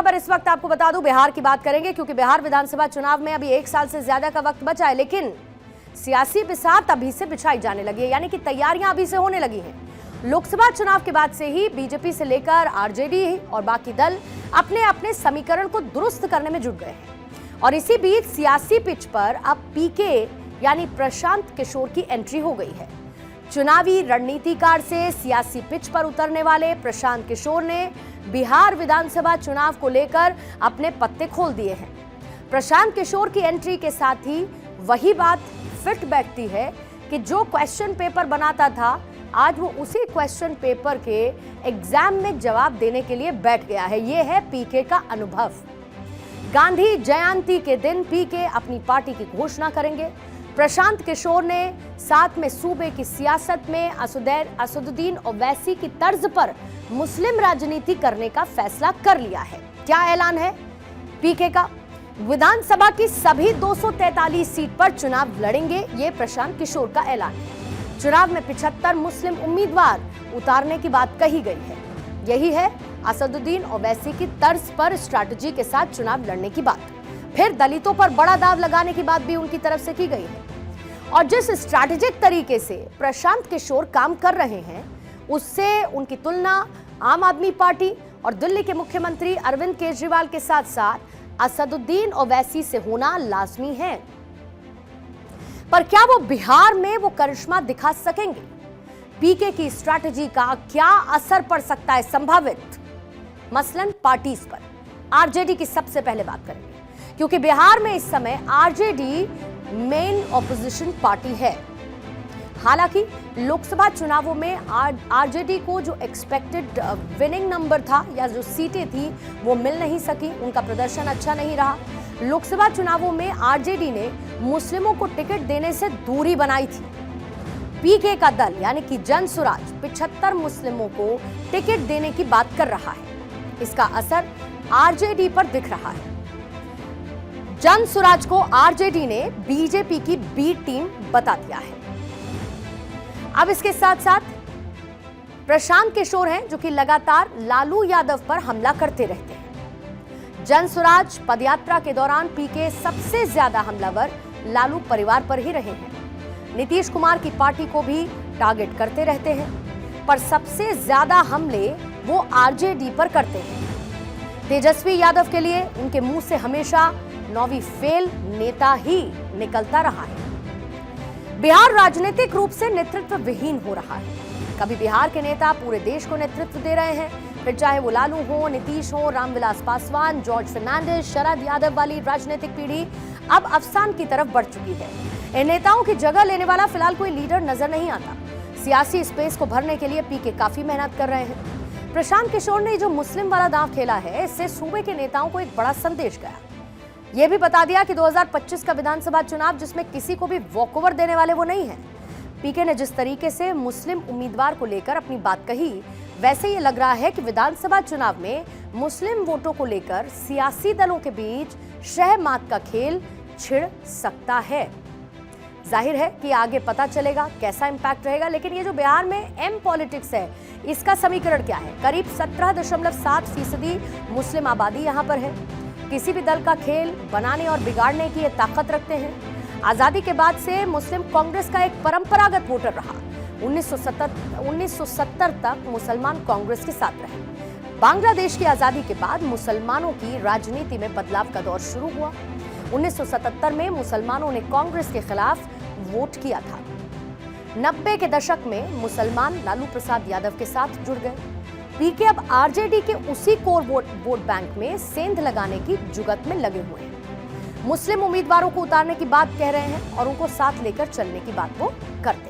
खबर इस वक्त आपको बता दूं, बिहार की बात करेंगे क्योंकि बिहार विधानसभा चुनाव में अभी 1 साल से ज्यादा का वक्त बचा है, लेकिन सियासी बिसात अभी से बिछाई जाने लगी है, यानी कि तैयारियां अभी से होने लगी हैं। लोकसभा चुनाव के बाद से ही बीजेपी से लेकर आरजेडी और बाकी दल अपने अपने समीकरण को दुरुस्त करने में जुट गए हैं। और इसी बीच सियासी पिच पर अब पीके यानी प्रशांत किशोर की एंट्री हो गई है। चुनावी रणनीतिकार से सियासी पिच पर उतरने वाले प्रशांत किशोर ने बिहार विधानसभा चुनाव को लेकर अपने पत्ते खोल दिए हैं। प्रशांत किशोर की एंट्री के साथ ही वही बात फिट बैठती है कि जो क्वेश्चन पेपर बनाता था, आज वो उसी क्वेश्चन पेपर के एग्जाम में जवाब देने के लिए बैठ गया है। ये है पीके का अनुभव। गांधी जयंती के दिन पीके अपनी पार्टी की घोषणा करेंगे। प्रशांत किशोर ने साथ में सूबे की सियासत में असदुद्दीन ओवैसी की तर्ज पर मुस्लिम राजनीति करने का फैसला कर लिया है। क्या ऐलान है पीके का? विधानसभा की सभी 243 सीट पर चुनाव लड़ेंगे, ये प्रशांत किशोर का ऐलान है। चुनाव में 75 मुस्लिम उम्मीदवार उतारने की बात कही गई है। यही है असदुद्दीन ओवैसी की तर्ज पर स्ट्रैटेजी के साथ चुनाव लड़ने की बात। फिर दलितों पर बड़ा दाव लगाने की बात भी उनकी तरफ से की गई है। और जिस स्ट्रैटेजिक तरीके से प्रशांत किशोर काम कर रहे हैं, उससे उनकी तुलना आम आदमी पार्टी और दिल्ली के मुख्यमंत्री अरविंद केजरीवाल के साथ साथ असदुद्दीन ओवैसी से होना लाजमी है। पर क्या वो बिहार में वो करिश्मा दिखा सकेंगे? पीके की स्ट्रैटेजी का क्या असर पड़ सकता है संभावित, मसलन पार्टीज पर? आरजेडी की सबसे पहले बात करेंगे क्योंकि बिहार में इस समय आरजेडी मेन ऑपोजिशन पार्टी है। हालांकि लोकसभा चुनावों में आरजेडी को जो एक्सपेक्टेड विनिंग नंबर था या जो सीटें थी वो मिल नहीं सकी, उनका प्रदर्शन अच्छा नहीं रहा। लोकसभा चुनावों में आरजेडी ने मुस्लिमों को टिकट देने से दूरी बनाई थी। पीके का दल यानी कि जन सुराज 75 मुस्लिमों को टिकट देने की बात कर रहा है। इसका असर आरजेडी पर दिख रहा है। जन सुराज को आरजेडी ने बीजेपी की बी टीम बता दिया है। अब इसके साथ साथ प्रशांत किशोर हैं जो कि लगातार लालू यादव पर हमला करते रहते हैं। जन सुराज पदयात्रा के दौरान पीके सबसे ज्यादा हमलावर लालू परिवार पर ही रहे हैं। नीतीश कुमार की पार्टी को भी टारगेट करते रहते हैं, पर सबसे ज्यादा हमले वो आरजेडी पर करते हैं। तेजस्वी यादव के लिए उनके मुंह से हमेशा नौवीं फेल नेता ही निकलता रहा है। बिहार राजनीतिक रूप से नेतृत्व विहीन हो रहा है। कभी बिहार के नेता पूरे देश को नेतृत्व दे रहे हैं, फिर चाहे वो लालू हो, नीतीश हो, रामविलास पासवान, जॉर्ज फर्नांडिस, शरद यादव वाली राजनीतिक पीढ़ी अब अफसान की तरफ बढ़ चुकी है। इन नेताओं की जगह लेने वाला फिलहाल कोई लीडर नजर नहीं आता। सियासी स्पेस को भरने के लिए पीके काफी मेहनत कर रहे हैं। प्रशांत किशोर ने जो मुस्लिम वाला दांव खेला है, इससे सूबे के नेताओं को एक बड़ा संदेश गया। यह भी बता दिया कि 2025 का विधानसभा चुनाव जिसमें किसी को भी वॉकओवर देने वाले वो नहीं है। पीके ने जिस तरीके से मुस्लिम उम्मीदवार को लेकर अपनी बात कही, वैसे ये लग रहा है कि विधानसभा चुनाव में मुस्लिम वोटों को लेकर सियासी दलों के बीच शह मात का खेल छिड़ सकता है। जाहिर है कि आगे पता चलेगा कैसा इंपैक्ट रहेगा, लेकिन ये जो बिहार में एम पॉलिटिक्स है, इसका समीकरण क्या है? करीब 17.7% मुस्लिम आबादी यहाँ पर है। किसी भी दल का खेल बनाने और बिगाड़ने की ये ताकत रखते हैं। आजादी के बाद से मुस्लिम कांग्रेस का एक परंपरागत वोटर रहा। 1970 तक मुसलमान कांग्रेस के साथ रहे। बांग्लादेश की आजादी के बाद मुसलमानों की राजनीति में बदलाव का दौर शुरू हुआ। 1977 में मुसलमानों ने कांग्रेस के खिलाफ वोट किया था। 90 के दशक में मुसलमान लालू प्रसाद यादव के साथ जुड़ गए। पीके अब आरजेडी के उसी कोर वोट बैंक में सेंध लगाने की जुगत में लगे हुए हैं। मुस्लिम उम्मीदवारों को उतारने की बात कह रहे हैं और उनको साथ लेकर चलने की बात वो करते हैं।